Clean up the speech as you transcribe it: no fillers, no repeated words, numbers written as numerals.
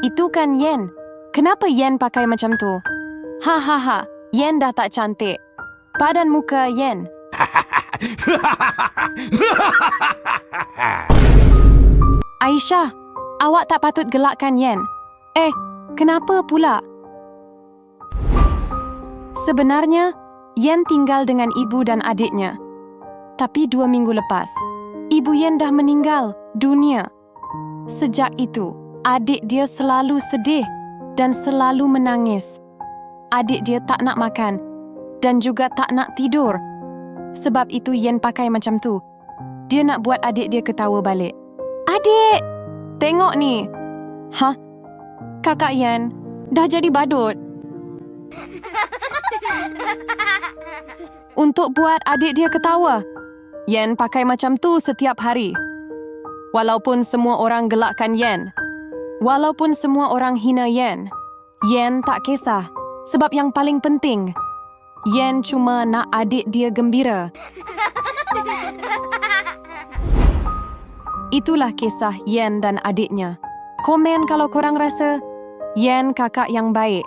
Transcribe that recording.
Itu kan Yen. Kenapa Yen pakai macam tu? Hahaha, Yen dah tak cantik. Padan muka Yen. Aisyah, awak tak patut gelakkan Yen. Kenapa pula? Sebenarnya, Yen tinggal dengan ibu dan adiknya. Tapi 2 minggu lepas, ibu Yen dah meninggal dunia. Sejak itu, adik dia selalu sedih dan selalu menangis. Adik dia tak nak makan dan juga tak nak tidur. Sebab itu Yen pakai macam tu. Dia nak buat adik dia ketawa balik. Adik! Tengok ni. Hah? Kakak Yen dah jadi badut. Untuk buat adik dia ketawa, Yen pakai macam tu setiap hari. Walaupun semua orang gelakkan Yen, walaupun semua orang hina Yen, Yen tak kisah. Sebab yang paling penting, Yen cuma nak adik dia gembira. Itulah kisah Yen dan adiknya. Komen kalau korang rasa Yen kakak yang baik.